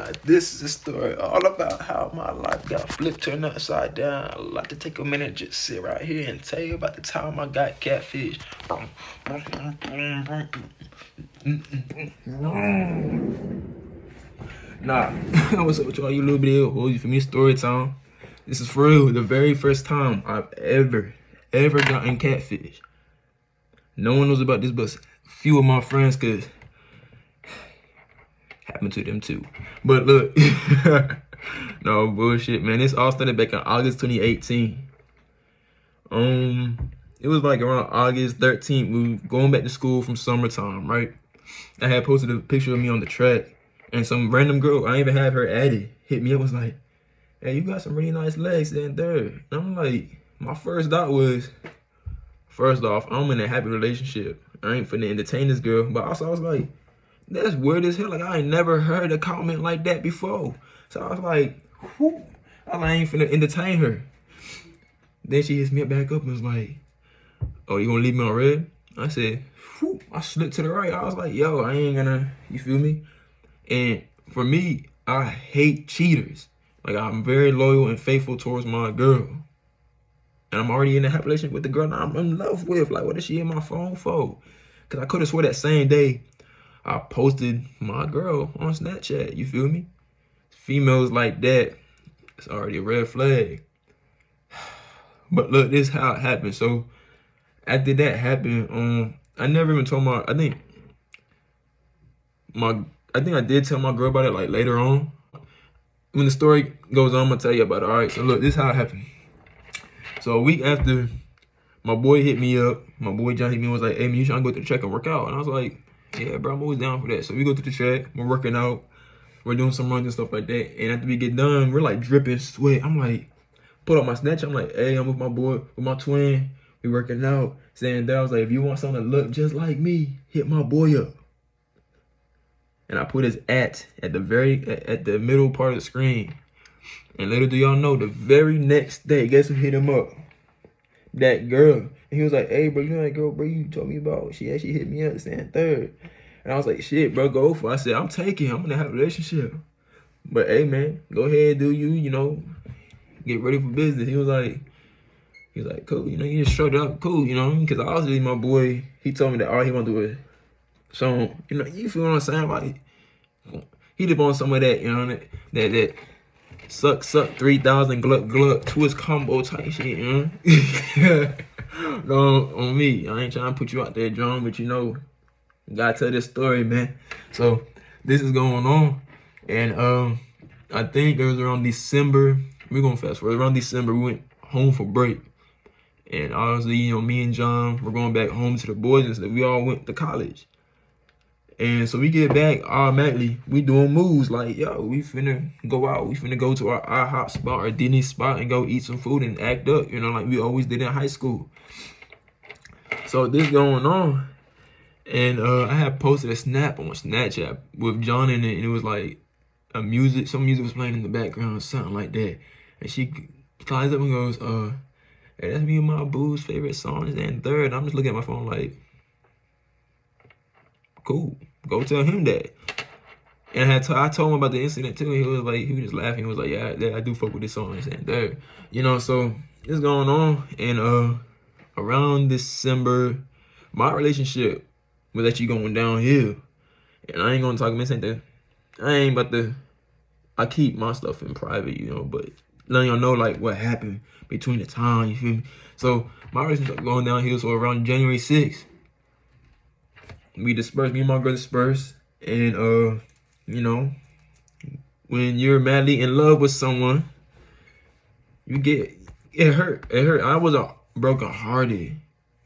Now, this is a story all about how my life got flipped, turned upside down. I'd like to take a minute, just sit right here and tell you about the time I got catfished. Nah, what's up with y'all? You little bit of you for me, story time. This is for real, the very first time I've ever gotten catfish. No one knows about this but few of my friends, cause happened to them too. But look, no bullshit, man. This all started back in August 2018. It was like around August 13th. We were going back to school from summertime, right? I had posted a picture of me on the track, and some random girl, I even have her added, hit me up, was like, "Hey, you got some really nice legs and third." And I'm like, my first thought was, first off, I'm in a happy relationship. I ain't finna entertain this girl. But also I was like, that's weird as hell. Like, I ain't never heard a comment like that before. So I was like, whew. I ain't finna entertain her. Then she hits me back up and was like, "Oh, you gonna leave me on red?" I said, whew. I slipped to the right. I was like, yo, I ain't gonna, you feel me? And for me, I hate cheaters. Like, I'm very loyal and faithful towards my girl. And I'm already in a happy relationship with the girl I'm in love with. Like, what is she in my phone for? Because I could have swore that same day I posted my girl on Snapchat. You feel me? Females like that, it's already a red flag. But look, this is how it happened. So after that happened, I never even told my, I think I did tell my girl about it like later on. When the story goes on, I'm gonna tell you about it. All right, so look, this is how it happened. So a week after, my boy hit me up. My boy John hit me and was like, "Hey man, you trying to go to the track and work out?" And I was like, "Yeah, bro, I'm always down for that." So we go to the track, we're working out, we're doing some runs and stuff like that. And after we get done, we're like dripping sweat. I'm like, put up my Snapchat. I'm like, "Hey, I'm with my boy, with my twin. We working out." Saying that, I was like, "If you want something to look just like me, hit my boy up." And I put his at the middle part of the screen. And little do y'all know, the very next day, guess who hit him up? That girl. And he was like, "Hey, bro, you know that girl, bro, you told me about? She actually hit me up saying third." And I was like, "Shit, bro, go for it." I said, "I'm taking. I'm gonna have a relationship. But hey, man, go ahead, do you, get ready for business." He was like, "Cool, you just showed up, cool, because obviously my boy, he told me that all he want to do is, so, you feel what I'm saying? Like, he did on some of that, that suck 3,000 gluck twist combo type shit, No, on me, I ain't trying to put you out there, John, but gotta tell this story, man. So this is going on, and I think it was around December. We're gonna fast forward. Around December, we went home for break, and obviously, me and John were going back home to the boys and stuff. We all went to college. And so we get back, automatically, we doing moves like, yo, we finna go out. We finna go to our IHOP spot or Denny's spot and go eat some food and act up, like we always did in high school. So this going on. And I had posted a snap on Snapchat with John in it, and it was like some music was playing in the background, something like that. And she climbs up and goes, "Hey, that's me and my boo's favorite songs and third." And I'm just looking at my phone like, cool, go tell him that. And I told him about the incident too. He was just laughing. He was like, "Yeah, I do fuck with this song and third." So it's going on. And around December, my relationship was actually going downhill. And I ain't gonna talk about that. I keep my stuff in private, but letting y'all know like what happened between the time, you feel me? So my relationship going downhill. So around January 6th, we dispersed, me and my girl dispersed. And when you're madly in love with someone, it hurt. I was a broken hearted.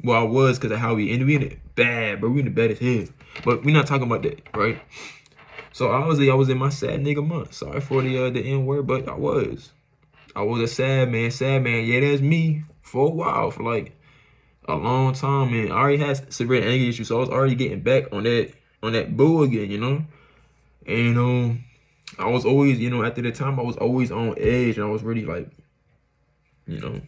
Well, I was, because of how we ended. We ended bad, bro. We ended bad as hell. But we're not talking about that, right? So obviously I was in my sad nigga month. Sorry for the N word, but I was a sad man. Yeah, that's me for a while, for like a long time, man. I already had severe anger issues, so I was already getting back on that bull again, And I was always, after the time I was always on edge, and I was really like, in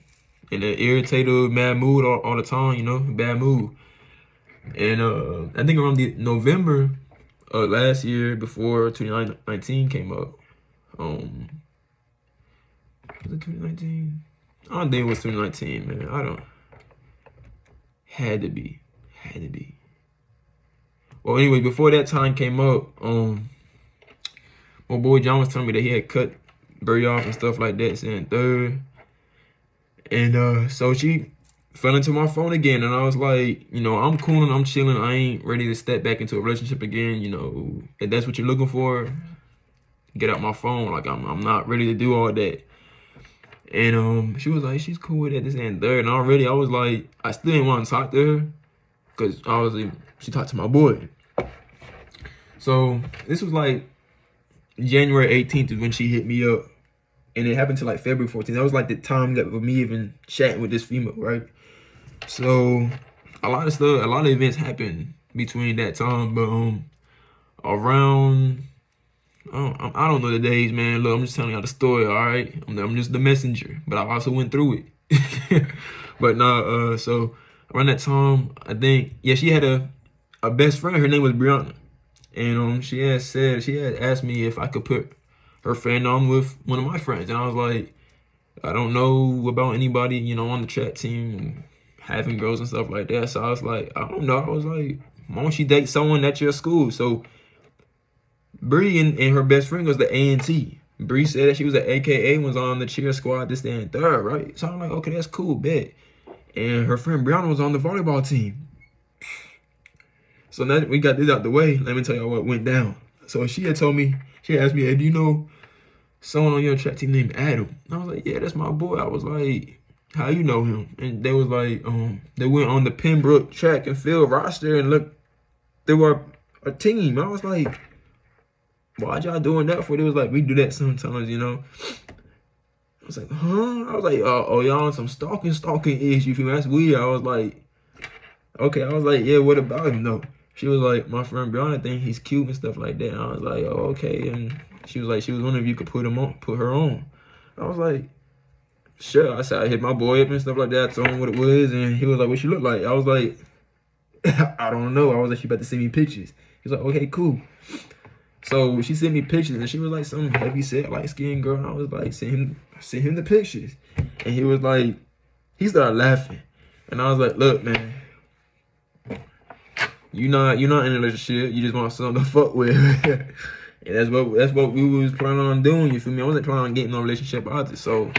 an irritated, mad mood all the time, bad mood. And I think around the November last year, before 2019 came up, Was it 2019? I don't think it was 2019, man. I don't. Had to be. Well, anyway, before that time came up, my boy John was telling me that he had cut Bree off and stuff like that, saying third. And so she fell into my phone again, and I was like, I'm cool and I'm chilling. I ain't ready to step back into a relationship again. If that's what you're looking for, get out my phone. Like I'm not ready to do all that. And she was like, she's cool with that, this and third. And already I was like, I still didn't want to talk to her because she talked to my boy. So this was like January 18th is when she hit me up. And it happened to like February 14th. That was like the time that for me even chatting with this female, right? So a lot of events happened between that time. But around, I don't know the days, man. Look, I'm just telling y'all the story, all right? I'm just the messenger, but I also went through it. But nah, so around that time, I think, yeah, she had a best friend. Her name was Brianna. And she had asked me if I could put her friend on with one of my friends. And I was like, I don't know about anybody, on the chat team and having girls and stuff like that. So I was like, I don't know. I was like, why don't you date someone at your school? So Bree and her best friend was the A&T. Bree said that she was an AKA, was on the cheer squad, this, that, and third, right? So I'm like, okay, that's cool, bet. And her friend Brianna was on the volleyball team. So now that we got this out the way, let me tell you what went down. So she had asked me, hey, do you know someone on your track team named Adam? And I was like, yeah, that's my boy. I was like, how you know him? And they was like, they went on the Pembroke track and field roster and looked through our team. I was like, why'd y'all doing that for? They was like, we do that sometimes, I was like, huh? I was like, oh, y'all on some stalking ish, you feel me? That's weird. I was like, okay. I was like, yeah, what about him though? She was like, my friend Brianna think he's cute and stuff like that. And I was like, oh, okay. And she was like, she was wondering if you could put her on. I was like, sure. I said, I hit my boy up and stuff like that. I told him what it was. And he was like, what she look like? I was like, I don't know. I was like, she about to send me pictures. He was like, okay, cool. So she sent me pictures and she was like some heavy set, light skinned girl. And I was like, send him the pictures. And he was like, he started laughing. And I was like, look, man. You're not in a relationship. You just want something to fuck with. And that's what we was planning on doing. You feel me? I wasn't planning on getting no relationship either. So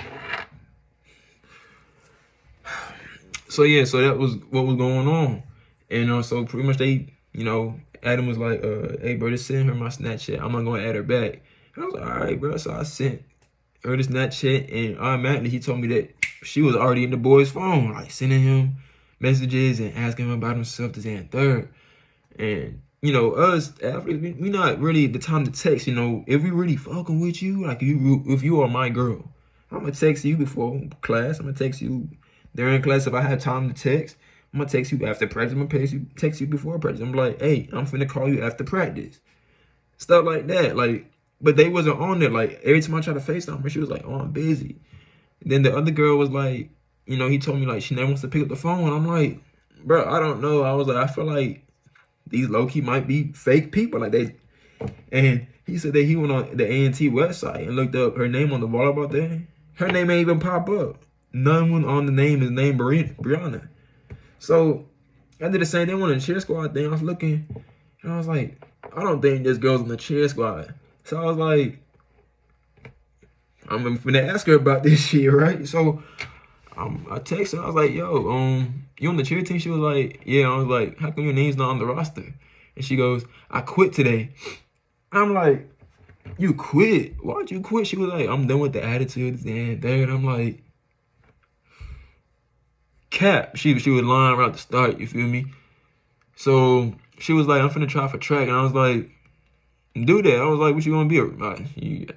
yeah. So that was what was going on. And so pretty much they, Adam was like, hey bro, just send her my Snapchat. I'm not gonna add her back. And I was like, all right, bro. So I sent her the Snapchat, and automatically he told me that she was already in the boy's phone, like sending him messages and asking him about himself, this and third. And us athletes, we not really the time to text. If we really fucking with you, like if you are my girl, I'm gonna text you before class. I'm gonna text you during class if I have time to text. I'm gonna text you after practice. I'm gonna text you before practice. I'm like, hey, I'm finna call you after practice. Stuff like that. Like, but they wasn't on there. Like every time I tried to FaceTime her, she was like, oh, I'm busy. Then the other girl was like, he told me like she never wants to pick up the phone. And I'm like, bro, I don't know. I was like, I feel like these low-key might be fake people. Like and he said that he went on the A&T website and looked up her name on the volleyball thing. Her name ain't even pop up. None on the name is named Brianna. So I did the same thing on the cheer squad thing. I was looking and I was like, I don't think this girl's on the cheer squad. So I was like, I'm finna ask her about this shit, right? So I texted her. I was like, yo, you on the cheer team? She was like, yeah. I was like, how come your name's not on the roster? And she goes, I quit today. I'm like, you quit? Why'd you quit? She was like, I'm done with the attitude and there. And I'm like, cap. She was lying right at the start, you feel me? So she was like, I'm finna try for track. And I was like, do that. I was like, what you gonna be? Like,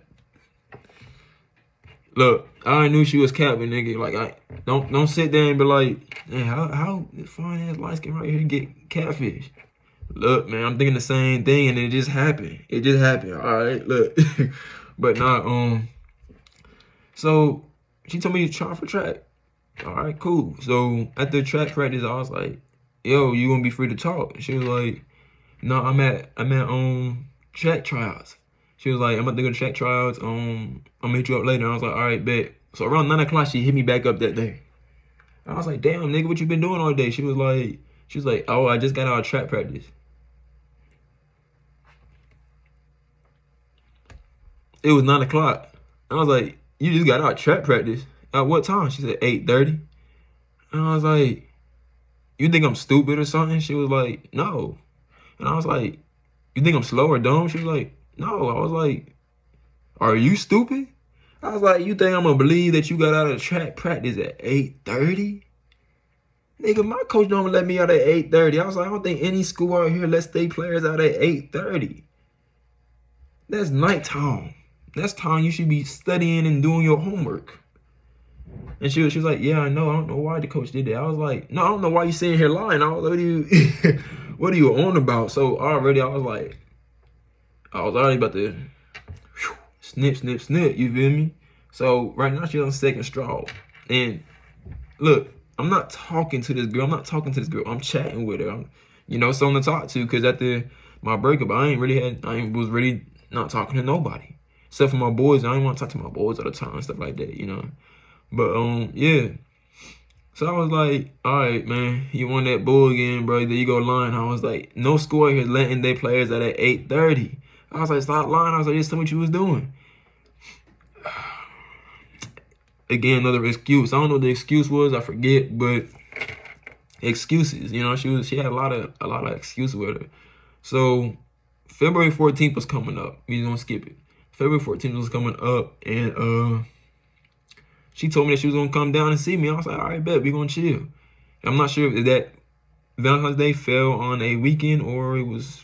look, I knew she was capping, nigga. Like, I don't sit there and be like, man, how this fine ass light skin right here get catfish? Look, man, I'm thinking the same thing, and it just happened. It just happened. All right, look, but not So she told me to try for track. All right, cool. So after track practice, I was like, yo, you gonna be free to talk? She was like, no, I'm at track tryouts. She was like, I'm about to go to track tryouts. I'm gonna hit you up later. And I was like, all right, bet. So around 9 o'clock, she hit me back up that day. And I was like, damn, nigga, what you been doing all day? She was like, oh, I just got out of track practice. It was 9 o'clock. I was like, you just got out of track practice? At what time? She said 8:30. And I was like, you think I'm stupid or something? She was like, no. And I was like, you think I'm slow or dumb? She was like, no. I was like, are you stupid? I was like, you think I'm gonna believe that you got out of track practice at 8:30? Nigga, my coach don't let me out at 8:30. I was like, I don't think any school out here lets state players out at 8:30. That's nighttime. That's time you should be studying and doing your homework. And she was like, yeah, I know. I don't know why the coach did that. I was like, no, I don't know why you sitting here lying. I was like, what are you on about? So already I was already about to snip, snip, snip. You feel me? So right now she's on second straw. And look, I'm not talking to this girl. I'm chatting with her. I'm, someone to talk to. Cause after my breakup, I was really not talking to nobody. Except for my boys. I ain't want to talk to my boys all the time and stuff like that, But yeah. So I was like, all right, man, you won that bull again, bro. There you go lying. I was like, no school here letting their players out at 8:30. I was like, stop lying. I was like, just tell me what you was doing. Again, another excuse. I don't know what the excuse was. I forget, but excuses. She had a lot of excuses with her. So February 14th was coming up. We gonna skip it. February 14th was coming up, and she told me that she was gonna come down and see me. I was like, all right, bet, we gonna chill. I'm not sure if that Valentine's Day fell on a weekend or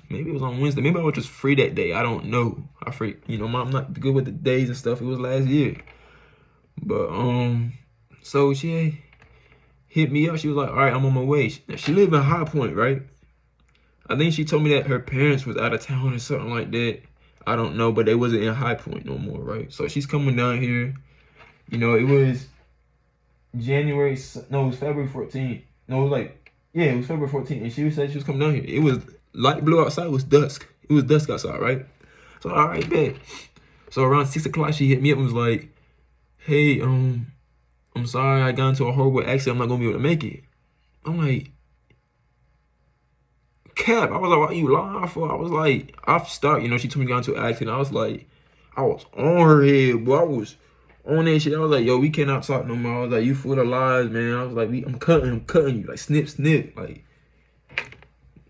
maybe it was on Wednesday. Maybe I was just free that day. I don't know. I'm not good with the days and stuff. It was last year. But so she hit me up. She was like, all right, I'm on my way. Now, she lived in High Point, right? I think she told me that her parents was out of town or something like that. I don't know, but they wasn't in High Point no more, right? So she's coming down here. It was it was February 14th. No, it was February 14th. And she said she was coming down here. It was light blue outside. It was dusk. It was dusk outside, right? So, all right, bet. So around 6 o'clock, she hit me up and was like, hey, I'm sorry I got into a horrible accident. I'm not going to be able to make it. I'm like, Cap. I was like, why are you lying for? I was like, she told me to get into an accident. I was like, I was on her head, boy. I was on that shit. I was like, yo, we cannot talk no more. I was like, you full of lies, man. I was like, I'm cutting you. Like, snip, snip. Like,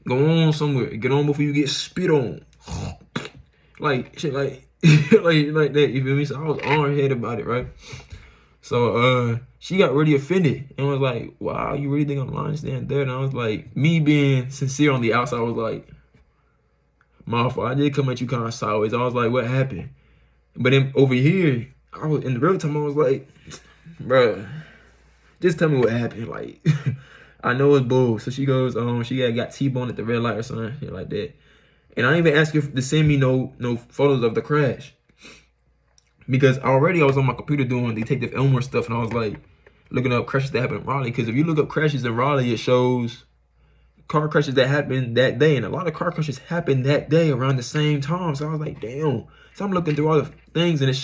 go on somewhere. Get on before you get spit on. Like, shit, like, like that. You feel me? So I was on her head about it, right? So, she got really offended and was like, wow, you really think I'm lying stand there? And I was like, me being sincere on the outside, I was like, my fault. I did come at you kind of sideways. I was like, what happened? But then over here, I was in the real time. I was like, bro, just tell me what happened. Like, I know it's bull. So she goes, she got T-boned at the red light or something, shit like that. And I didn't even ask her to send me no photos of the crash, because already I was on my computer doing Detective Elmore stuff, and I was like looking up crashes that happened in Raleigh. Because if you look up crashes in Raleigh, it shows car crashes that happened that day, and a lot of car crashes happened that day around the same time. So I was like, damn. So I'm looking through all the things, and it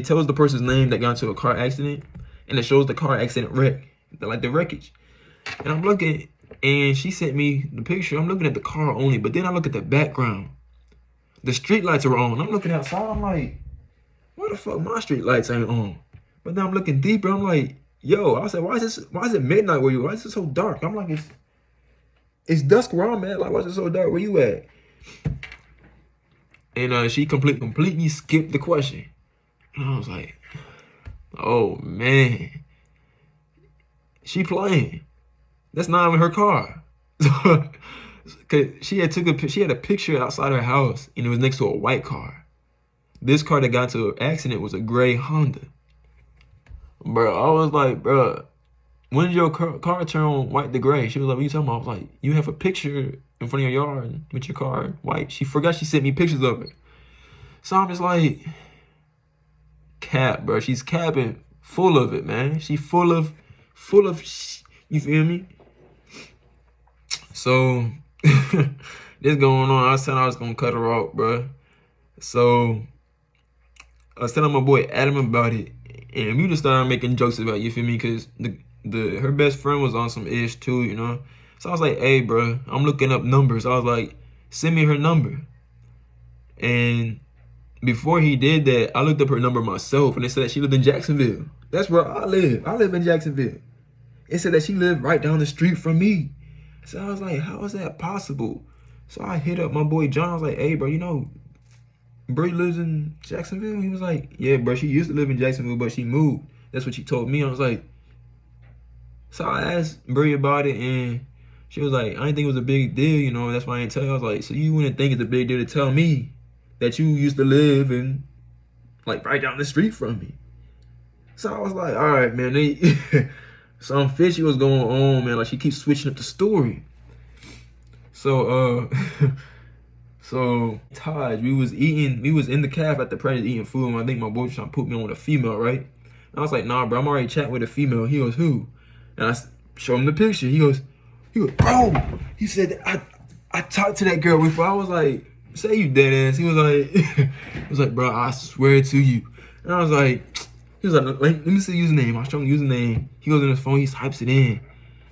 tells the person's name that got into a car accident, and it shows the car accident wreck, like the wreckage. And I'm looking, and she sent me the picture. I'm looking at the car only, but then I look at the background. The street lights are on. I'm looking outside. I'm like, why the fuck my street lights ain't on? But then I'm looking deeper. I'm like, yo, I said, why is it midnight where you? Why is it so dark? I'm like, it's dusk where I'm at. Like, why is it so dark? Where you at? And she completely skipped the question. And I was like, oh man, she playing. That's not even her car. Cause she had a picture outside her house, and it was next to a white car. This car that got into an accident was a gray Honda. Bro, I was like, bro, when did your car turn white to gray? She was like, what you talking about? I was like, you have a picture in front of your yard with your car white. She forgot she sent me pictures of it. So I'm just like, cap, bro. She's capping, full of it, man. She full of, you feel me? So this going on. I said I was gonna cut her off, bro. So I was telling my boy Adam about it, and we just started making jokes about it, you feel me? Cause the her best friend was on some ish too, you know. So I was like, hey, bro, I'm looking up numbers. I was like, send me her number. And before he did that, I looked up her number myself, and it said she lived in Jacksonville. That's where I live. I live in Jacksonville. It said that she lived right down the street from me. So I was like, how is that possible? So I hit up my boy John. I was like, hey, bro, you know, Brie lives in Jacksonville? He was like, yeah, bro, she used to live in Jacksonville, but she moved. That's what she told me. I was like, so I asked Brie about it, and she was like, I didn't think it was a big deal, you know, that's why I didn't tell you. I was like, so you wouldn't think it's a big deal to tell me that you used to live in, like, right down the street from me. So I was like, all right, man, some fishy was going on, man. Like, she keeps switching up the story. So, so Taj, we was in the caf at the Predator eating food, and I think my boy was trying to put me on with a female, right? And I was like, nah, bro, I'm already chatting with a female. He goes, who? And I show him the picture. He goes, bro, he said, I talked to that girl before. I was like, say you dead ass. He was like, bro, I swear to you. And I was like, he was like, let me see the username. I show him the username. He goes on his phone, he types it in.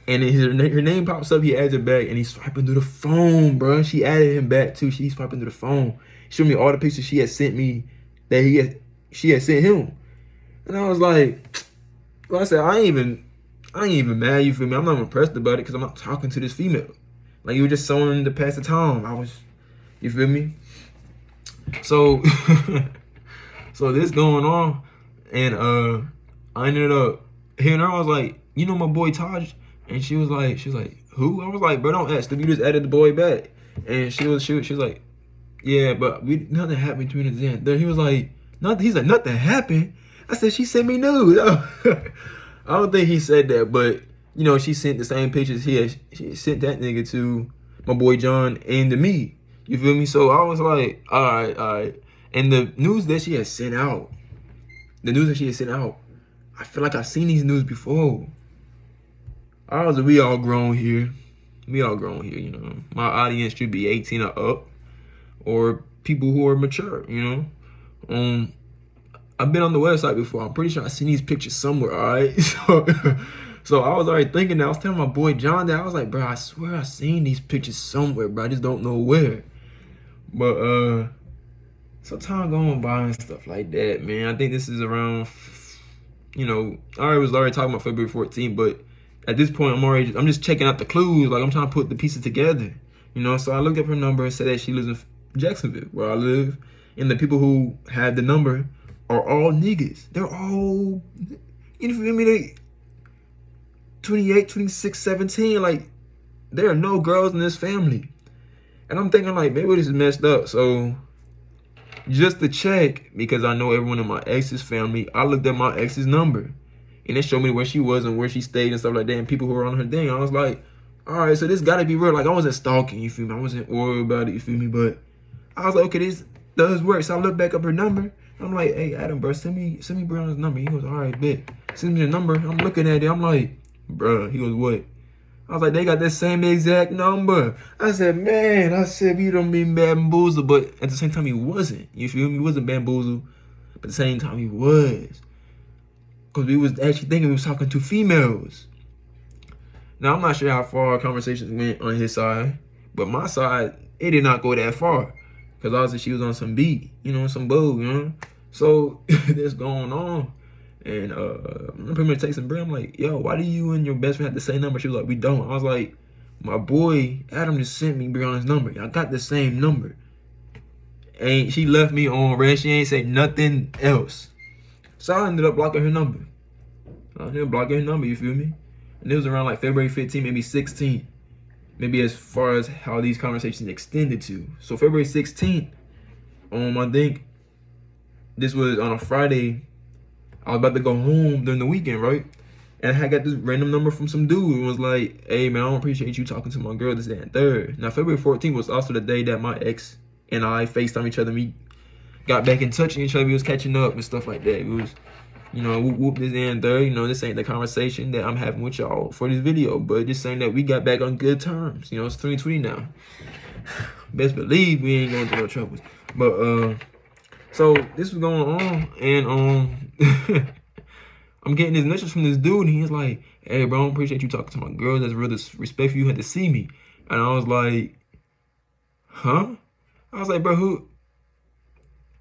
And then her name pops up, he adds it back, and he's swiping through the phone, bro. She added him back too. She's swiping through the phone. She showed me all the pictures she had sent me that she had sent him. And I was like, well, I said, I ain't even mad, you feel me? I'm not impressed about it because I'm not talking to this female. Like, you were just sewing to pass the time. You feel me? So, so this going on, and I ended up hearing her. I was like, you know my boy Taj? And she was like, who? I was like, bro, don't ask. You just added the boy back. And she was like, yeah, but nothing happened between us then. Then he was like, nothing. He's like, nothing happened. I said, she sent me nudes. I don't think he said that, but you know, she sent the same pictures she sent that nigga to my boy John and to me. You feel me? So I was like, all right. And the news that she had sent out, I feel like I've seen these news before. We all grown here. You know. My audience should be 18 or up, or people who are mature, you know. I've been on the website before. I'm pretty sure I've seen these pictures somewhere, all right? So I was already thinking that. I was telling my boy John that. I was like, bro, I swear I've seen these pictures somewhere, bro. I just don't know where. But, so time going by and stuff like that, man. I think this is around, you know, I was already talking about February 14th, but at this point, I'm just checking out the clues. Like, I'm trying to put the pieces together, you know? So I looked up her number and said that she lives in Jacksonville, where I live. And the people who have the number are all niggas. They're all, you feel me? They 28, 26, 17. Like, there are no girls in this family. And I'm thinking, like, maybe this is messed up. So, just to check, because I know everyone in my ex's family, I looked at my ex's number. And it showed me where she was and where she stayed and stuff like that, and people who were on her thing. I was like, all right, so this gotta be real. Like, I wasn't stalking, you feel me? I wasn't worried about it, you feel me? But I was like, okay, this does work. So I looked back up her number. I'm like, hey, Adam, bro, send me Brown's number. He goes, all right, bet. Send me the number. I'm looking at it. I'm like, bro. He goes, what? I was like, they got that same exact number. I said, man, we don't mean bamboozled, but at the same time, he wasn't. You feel me? He wasn't bamboozled, but at the same time, he was. Because we was actually thinking we was talking to females. Now, I'm not sure how far our conversations went on his side, but my side, it did not go that far. Because obviously she was on some beat, you know, some boo, you know. So, this going on. And I'm pretty much texting Bri. I'm like, yo, why do you and your best friend have the same number? She was like, we don't. I was like, my boy Adam just sent me Brianna's number. I got the same number. And she left me on red. She ain't say nothing else. So I ended up blocking her number. You feel me? And it was around like February 15, maybe 16. Maybe as far as how these conversations extended to. So February 16th, I think this was on a Friday. I was about to go home during the weekend, right? And I got this random number from some dude who was like, hey, man, I don't appreciate you talking to my girl this, that, and third. Now, February 14th was also the day that my ex and I FaceTime each other. We got back in touch with each other. We was catching up and stuff like that. It was, you know, whoop this, that, and third. You know, this ain't the conversation that I'm having with y'all for this video, but just saying that we got back on good terms. You know, it's 2020 now. Best believe we ain't going through no troubles. But, So this was going on, and I'm getting this message from this dude, and he's like, "Hey, bro, I appreciate you talking to my girl. That's real disrespectful. You had to see me." And I was like, "Huh?" I was like, "Bro, who?"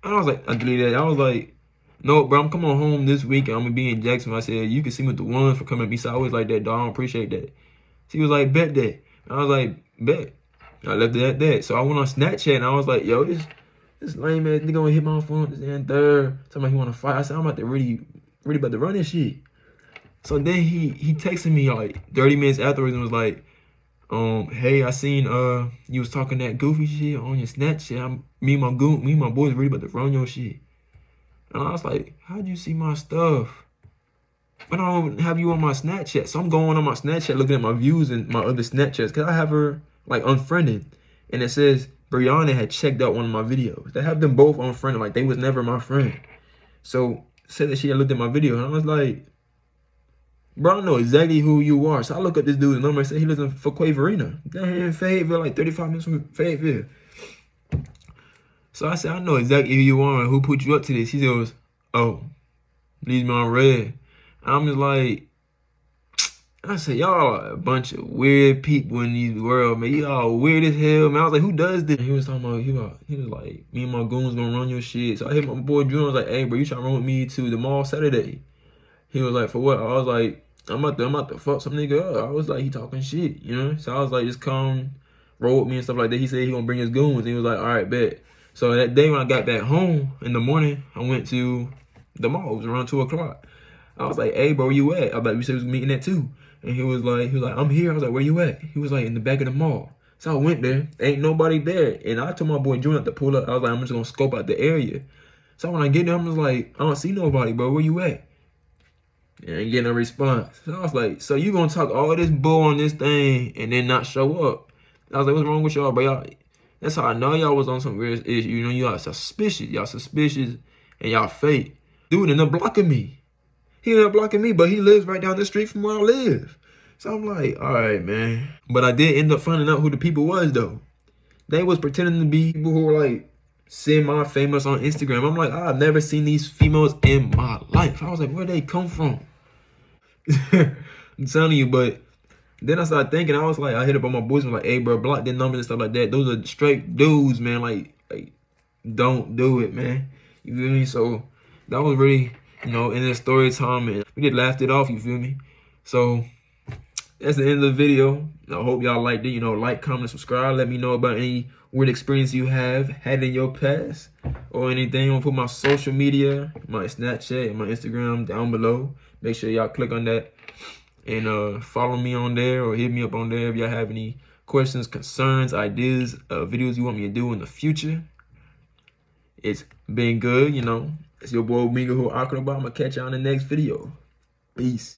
And I was like, I deleted that. I was like, "No, bro, I'm coming home this week, and I'm gonna be in Jackson." I said, "You can see me with the ones for coming to me." So I was like, "That dog, I don't appreciate that." She was like, "Bet that." And I was like, "Bet." I left it at that. So I went on Snapchat, and I was like, "Yo, this lame ass nigga gonna hit my phone this and third. Talking about he wanna fight." I said, "I'm about to really about to run this shit." So then he texted me like 30 minutes afterwards and was like, "Hey, I seen you was talking that goofy shit on your Snapchat. Me and my boys really about to run your shit." And I was like, "How'd you see my stuff? But I don't have you on my Snapchat." So I'm going on my Snapchat looking at my views and my other Snapchats because I have her like unfriended, and it says Brianna had checked out one of my videos. They have them both unfriended, like they was never my friend. So said that she had looked at my video, and I was like, "Bro, I know exactly who you are." So I look up this dude's number and say he lives in Fuquay-Varina, down here in Fayetteville, like 35 minutes from Fayetteville. So I said, "I know exactly who you are and who put you up to this." He goes, "Oh, leaves me on red." I'm just like, I said, "Y'all are a bunch of weird people in this world, man. Y'all weird as hell, man." I was like, "Who does this?" And he was talking about, he was like, "Me and my goons gonna run your shit." So I hit my boy Drew. I was like, "Hey, bro, you trying to run with me to the mall Saturday?" He was like, "For what?" I was like, I'm about to fuck some nigga up." I was like, he talking shit, you know? So I was like, "Just come roll with me," and stuff like that. He said he gonna bring his goons. He was like, "All right, bet." So that day when I got back home in the morning, I went to the mall. It was around 2 o'clock. I was like, "Hey, bro, where you at?" I was like, "We said we was meeting at 2." And he was like, "I'm here." I was like, "Where you at?" He was like, "In the back of the mall." So I went there. Ain't nobody there. And I told my boy Junior to pull up. I was like, "I'm just gonna scope out the area." So when I get there, I'm just like, "I don't see nobody, bro. Where you at?" And I ain't getting a response. So I was like, "So you gonna talk all this bull on this thing and then not show up?" I was like, "What's wrong with y'all, bro? Y'all, that's how I know y'all was on some weird issue. You know, y'all suspicious. Y'all suspicious and y'all fake." Dude ended up blocking me. He ended up blocking me, but he lives right down the street from where I live. So I'm like, all right, man. But I did end up finding out who the people was, though. They was pretending to be people who were like semi-famous on Instagram. I'm like, I've never seen these females in my life. I was like, where they come from? I'm telling you, but then I started thinking, I was like, I hit up on my boys and was like, "Hey, bro, block their numbers and stuff like that. Those are straight dudes, man. Like, don't do it, man." You feel me? So that was really, in the story time, and we just laughed it off. You feel me? So that's the end of the video. I hope y'all liked it. Like, comment, subscribe. Let me know about any weird experience you have had in your past or anything. I'm gonna put my social media, my Snapchat, and my Instagram down below. Make sure y'all click on that and follow me on there or hit me up on there if y'all have any questions, concerns, ideas, videos you want me to do in the future. It's been good, It's your boy Mingo who Akroba. I'm gonna catch y'all in the next video. Peace.